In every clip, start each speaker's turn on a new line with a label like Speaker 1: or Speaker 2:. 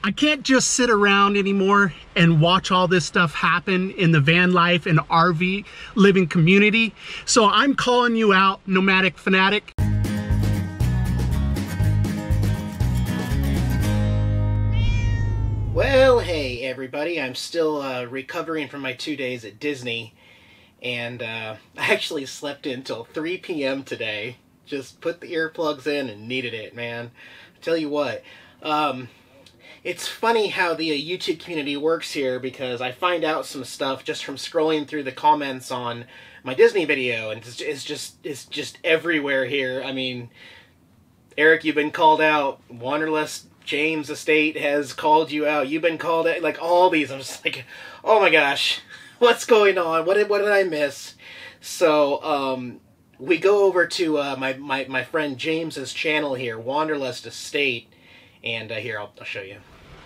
Speaker 1: I can't just sit around anymore and watch all this stuff happen in the van life and RV living community. So I'm calling you out, nomadic fanatic.
Speaker 2: Well, hey everybody, I'm still recovering from my 2 days at Disney, and I actually slept until 3 p.m. today. Just put the earplugs in and needed it, man. I tell you what, it's funny how the YouTube community works here, because I find out some stuff just from scrolling through the comments on my Disney video, and it's just everywhere here. I mean, Eric, you've been called out. Wanderlust James Estate has called you out. You've been called out. Like, all these. I'm just like, oh my gosh, what's going on? What did I miss? So, we go over to my friend James's channel here, Wanderlust Estate, and here, I'll show you.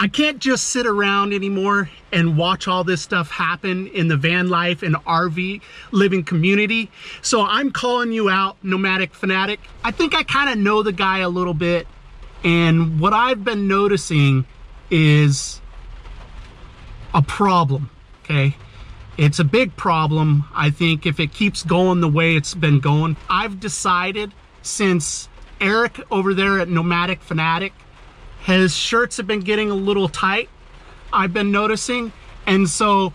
Speaker 1: I can't just sit around anymore and watch all this stuff happen in the van life and RV living community. So I'm calling you out, nomadic fanatic. I think I kind of know the guy a little bit, and what I've been noticing is a problem, okay? It's a big problem, I think, if it keeps going the way it's been going. I've decided, since Eric over there at Nomadic Fanatic, his shirts have been getting a little tight, I've been noticing, and so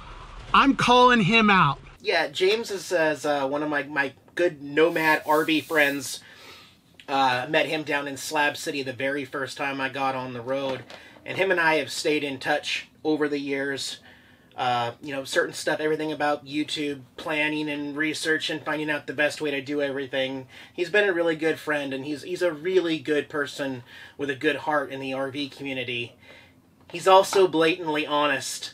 Speaker 1: I'm calling him out.
Speaker 2: Yeah, James is one of my good nomad RV friends. Met him down in Slab City the very first time I got on the road, and him and I have stayed in touch over the years. You know, certain stuff, everything about YouTube, planning and research and finding out the best way to do everything. He's been a really good friend, and he's a really good person with a good heart in the RV community. He's also blatantly honest.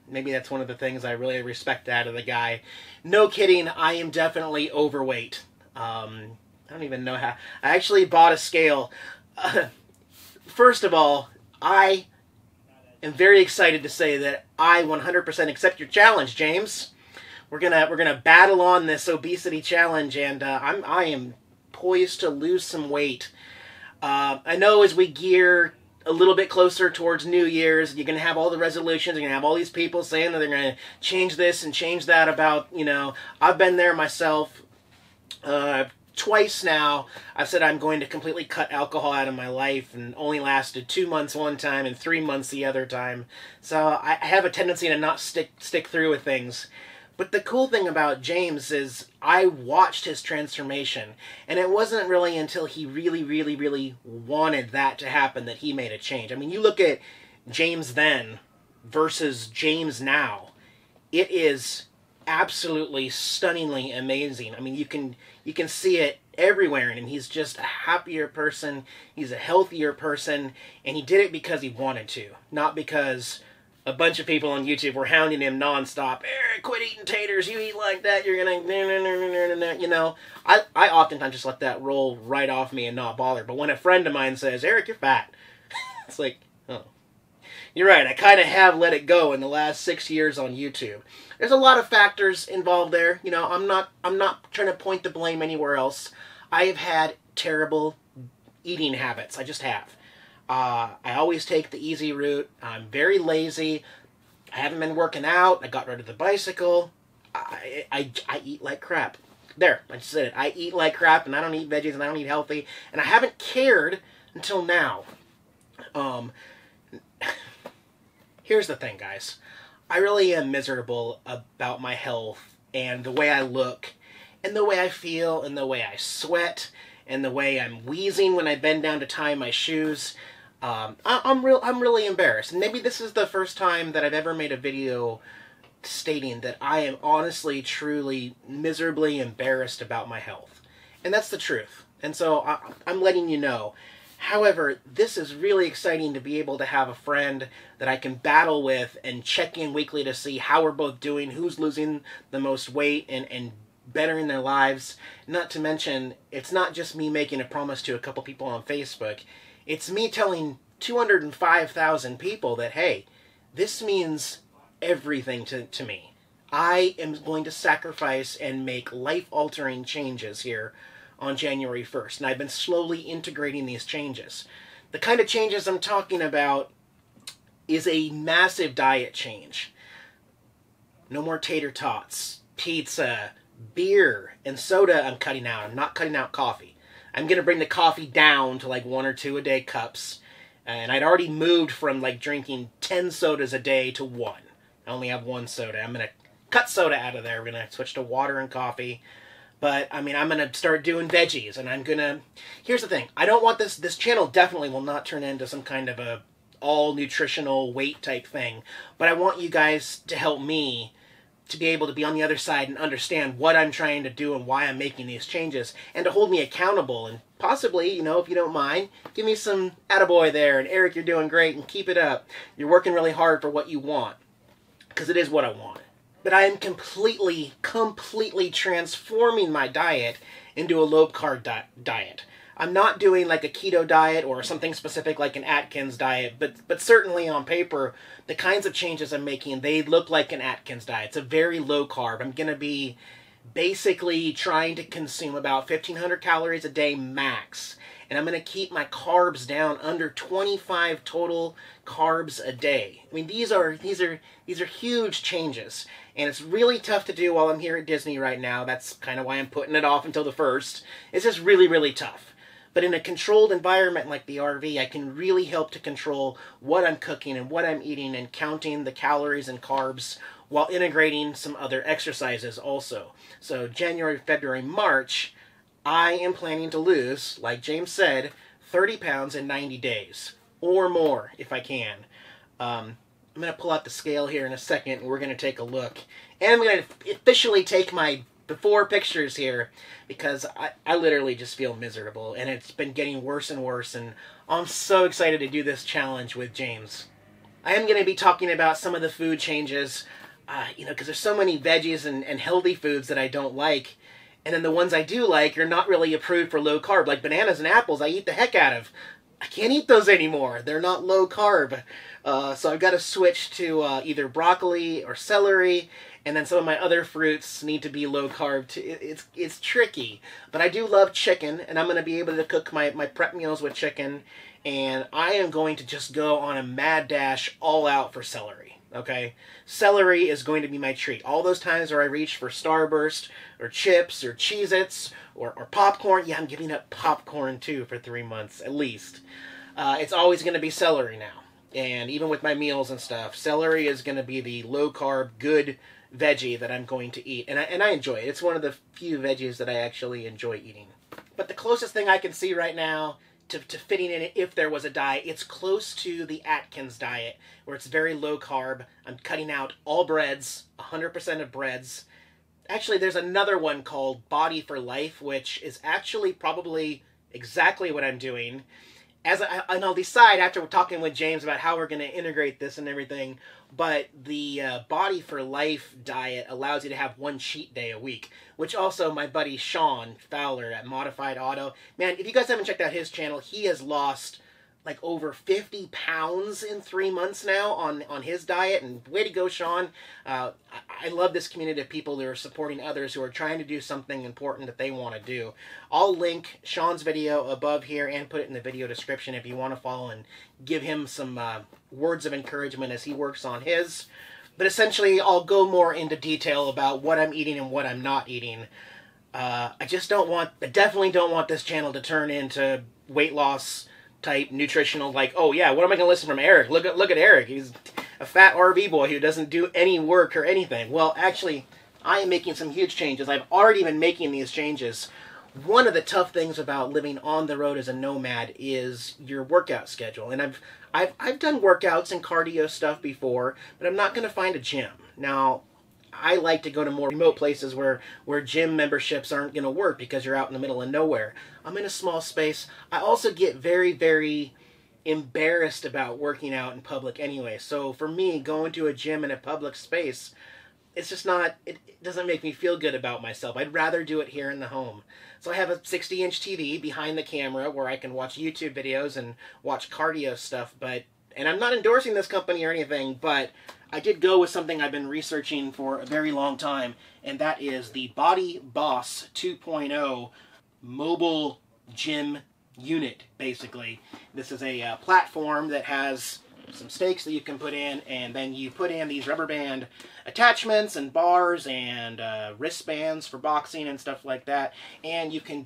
Speaker 2: Maybe that's one of the things I really respect out of the guy. No kidding, I am definitely overweight. I don't even know how. I actually bought a scale. First of all, I am very excited to say that I 100% accept your challenge, James. We're gonna battle on this obesity challenge, and I am poised to lose some weight. I know as we gear a little bit closer towards New Year's, you're gonna have all the resolutions. You're gonna have all these people saying that they're gonna change this and change that about, you know. I've been there myself. Twice now, I've said I'm going to completely cut alcohol out of my life, and only lasted 2 months one time and 3 months the other time. So I have a tendency to not stick through with things. But the cool thing about James is I watched his transformation, and it wasn't really until he really wanted that to happen that he made a change. I mean, you look at James then versus James now, it is absolutely stunningly amazing. I mean, you can see it everywhere in him. He's just a happier person, he's a healthier person, and he did it because he wanted to, not because a bunch of people on YouTube were hounding him nonstop. Eric, quit eating taters, you eat like that, you're gonna, you know. I oftentimes just let that roll right off me and not bother. But when a friend of mine says, Eric, you're fat, it's like, oh, you're right, I kind of have let it go in the last 6 years on YouTube. There's a lot of factors involved there. You know, I'm not trying to point the blame anywhere else. I have had terrible eating habits. I just have. I always take the easy route. I'm very lazy. I haven't been working out. I got rid of the bicycle. I eat like crap. There, I just said it. I eat like crap, and I don't eat veggies, and I don't eat healthy, and I haven't cared until now. Here's the thing, guys. I really am miserable about my health and the way I look and the way I feel and the way I sweat and the way I'm wheezing when I bend down to tie my shoes. I'm really embarrassed. And maybe this is the first time that I've ever made a video stating that I am honestly, truly, miserably embarrassed about my health. And that's the truth. And so I'm letting you know. However, this is really exciting to be able to have a friend that I can battle with and check in weekly to see how we're both doing, who's losing the most weight and bettering their lives. Not to mention, it's not just me making a promise to a couple people on Facebook. It's me telling 205,000 people that, hey, this means everything to me. I am going to sacrifice and make life-altering changes here on January 1st, and I've been slowly integrating these changes. The kind of changes I'm talking about is a massive diet change. No more tater tots, pizza, beer, and soda I'm cutting out. I'm not cutting out coffee. I'm going to bring the coffee down to like 1 or 2 a day cups. And I'd already moved from like drinking 10 sodas a day to 1. I only have 1 soda. I'm going to cut soda out of there. We're going to switch to water and coffee. But, I mean, I'm going to start doing veggies. And I'm going to... Here's the thing. I don't want this channel definitely will not turn into some kind of a all nutritional weight type thing. But I want you guys to help me to be able to be on the other side and understand what I'm trying to do and why I'm making these changes, and to hold me accountable, and possibly, you know, if you don't mind, give me some attaboy there, and Eric, you're doing great, and keep it up. You're working really hard for what you want, because it is what I want. But I am completely transforming my diet into a low-carb diet. I'm not doing like a keto diet or something specific like an Atkins diet, but certainly on paper, the kinds of changes I'm making, they look like an Atkins diet. It's a very low carb. I'm going to be basically trying to consume about 1,500 calories a day max. And I'm going to keep my carbs down under 25 total carbs a day. I mean, these are huge changes. And it's really tough to do while I'm here at Disney right now. That's kind of why I'm putting it off until the 1st. It's just really, really tough. But in a controlled environment like the RV, I can really help to control what I'm cooking and what I'm eating and counting the calories and carbs while integrating some other exercises also. So January, February, March, I am planning to lose, like James said, 30 pounds in 90 days or more if I can. I'm going to pull out the scale here in a second and we're going to take a look. And I'm going to officially take my before pictures here, because I literally just feel miserable, and it's been getting worse and worse, and I'm so excited to do this challenge with James. I am going to be talking about some of the food changes, you know, because there's so many veggies and healthy foods that I don't like, and then the ones I do like are not really approved for low carb, like bananas and apples I eat the heck out of. I can't eat those anymore. They're not low carb. So I've got to switch to either broccoli or celery, and then some of my other fruits need to be low carb too. It's tricky, but I do love chicken, and I'm going to be able to cook my prep meals with chicken, and I am going to just go on a mad dash all out for celery, okay? Celery is going to be my treat. All those times where I reach for Starburst or chips or Cheez-Its or popcorn, yeah, I'm giving up popcorn too for 3 months at least. It's always going to be celery now. And even with my meals and stuff, celery is going to be the low-carb, good veggie that I'm going to eat. And I enjoy it. It's one of the few veggies that I actually enjoy eating. But the closest thing I can see right now to fitting in it, if there was a diet, it's close to the Atkins diet, where it's very low-carb. I'm cutting out all breads, 100% of breads. Actually, there's another one called Body for Life, which is actually probably exactly what I'm doing. And I'll decide after we're talking with James about how we're going to integrate this and everything, but the Body for Life diet allows you to have 1 cheat day a week, which also my buddy Sean Fowler at Modified Auto, man, if you guys haven't checked out his channel, he has lost like over 50 pounds in 3 months now on his diet, and way to go, Sean. I love this community of people who are supporting others who are trying to do something important that they want to do. I'll link Sean's video above here and put it in the video description if you want to follow and give him some words of encouragement as he works on his. But essentially, I'll go more into detail about what I'm eating and what I'm not eating. I definitely don't want this channel to turn into weight loss type nutritional, like, oh yeah, what am I going to listen from Eric? Look at Eric. He's a fat RV boy who doesn't do any work or anything. Well, actually, I am making some huge changes. I've already been making these changes. One of the tough things about living on the road as a nomad is your workout schedule. And I've done workouts and cardio stuff before, but I'm not going to find a gym. Now, I like to go to more remote places where gym memberships aren't going to work because you're out in the middle of nowhere. I'm in a small space. I also get very, very embarrassed about working out in public anyway. So for me, going to a gym in a public space, it's just not, it doesn't make me feel good about myself. I'd rather do it here in the home. So I have a 60-inch TV behind the camera where I can watch YouTube videos and watch cardio stuff, and I'm not endorsing this company or anything, but I did go with something I've been researching for a very long time, and that is the Body Boss 2.0 mobile gym unit, basically. This is a platform that has some stakes that you can put in, and then you put in these rubber band attachments and bars and wristbands for boxing and stuff like that. And you can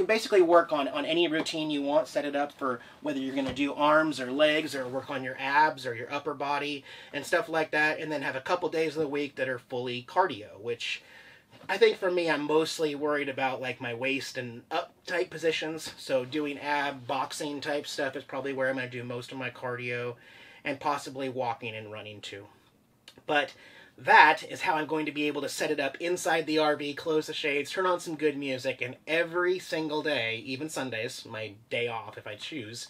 Speaker 2: basically work on any routine you want, set it up for whether you're going to do arms or legs or work on your abs or your upper body and stuff like that, and then have a couple days of the week that are fully cardio, which I think for me, I'm mostly worried about like my waist and up type positions. So doing ab boxing type stuff is probably where I'm going to do most of my cardio, and possibly walking and running too. But that is how I'm going to be able to set it up inside the RV, close the shades, turn on some good music, and every single day, even Sundays, my day off if I choose,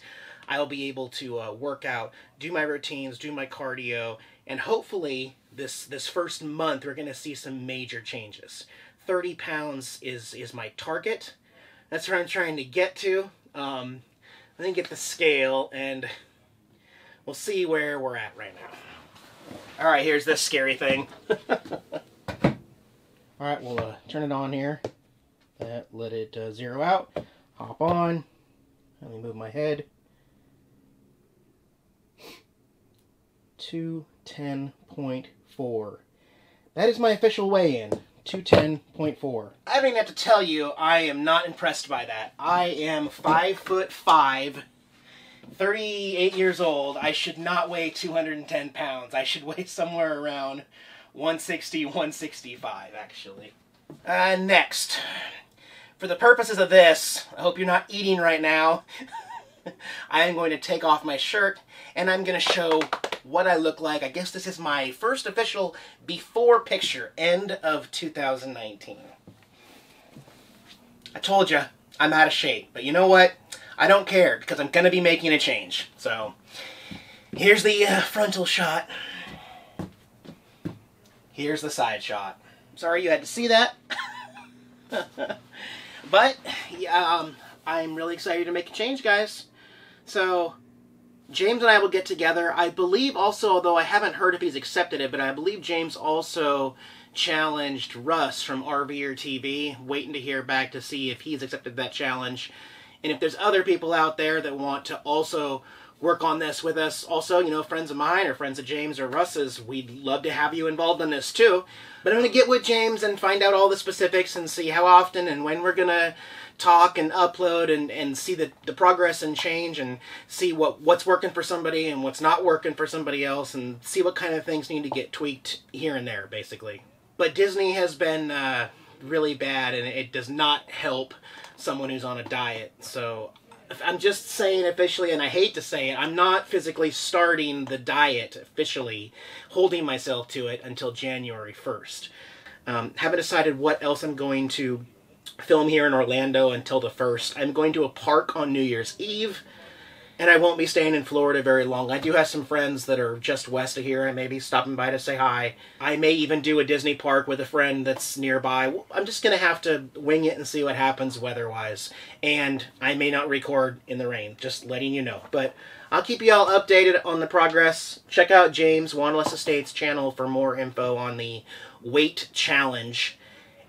Speaker 2: I'll be able to work out, do my routines, do my cardio, and hopefully this first month we're going to see some major changes. 30 pounds is my target. That's where I'm trying to get to. Let me get the scale and we'll see where we're at right now. Alright, here's this scary thing. Alright, we'll turn it on here. Let it zero out. Hop on. Let me move my head. 210.4. That is my official weigh-in. 210.4. I don't even have to tell you, I am not impressed by that. I am 5'5", 38 years old. I should not weigh 210 pounds. I should weigh somewhere around 160, 165, actually. Next. For the purposes of this, I hope you're not eating right now. I am going to take off my shirt, and I'm going to show what I look like. I guess this is my first official before picture, end of 2019. I told you, I'm out of shape, but you know what? I don't care, because I'm going to be making a change. So, here's the frontal shot. Here's the side shot. Sorry you had to see that. But, yeah, I'm really excited to make a change, guys. So, James and I will get together. I believe also, although I haven't heard if he's accepted it, but I believe James also challenged Russ from RVer TV. Waiting to hear back to see if he's accepted that challenge. And if there's other people out there that want to also work on this with us, also, you know, friends of mine or friends of James or Russ's, we'd love to have you involved in this too. But I'm going to get with James and find out all the specifics and see how often and when we're going to talk and upload and see the progress and change and see what's working for somebody and what's not working for somebody else and see what kind of things need to get tweaked here and there, basically. But Disney has been really bad, and it does not help someone who's on a diet. So I'm just saying officially, and I hate to say it, I'm not physically starting the diet officially, holding myself to it until January 1st. Haven't decided what else I'm going to film here in Orlando until the 1st. I'm going to a park on New Year's Eve, and I won't be staying in Florida very long. I do have some friends that are just west of here and maybe stopping by to say hi. I may even do a Disney park with a friend that's nearby. I'm just going to have to wing it and see what happens weather-wise. And I may not record in the rain, just letting you know. But I'll keep you all updated on the progress. Check out James Wanderlust Estates' channel for more info on the weight challenge.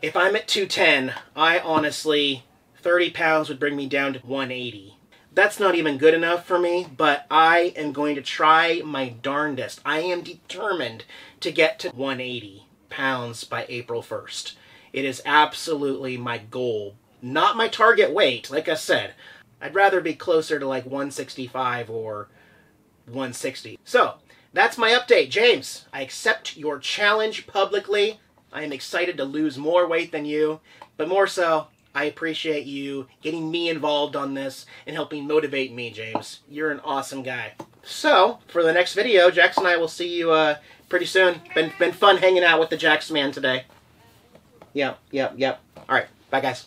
Speaker 2: If I'm at 210, I honestly, 30 pounds would bring me down to 180. That's not even good enough for me, but I am going to try my darndest. I am determined to get to 180 pounds by April 1st. It is absolutely my goal. Not my target weight, like I said. I'd rather be closer to like 165 or 160. So, that's my update. James, I accept your challenge publicly. I am excited to lose more weight than you, but more so, I appreciate you getting me involved on this and helping motivate me, James. You're an awesome guy. So, for the next video, Jax and I will see you pretty soon. Been fun hanging out with the Jax man today. Yep. Alright, bye guys.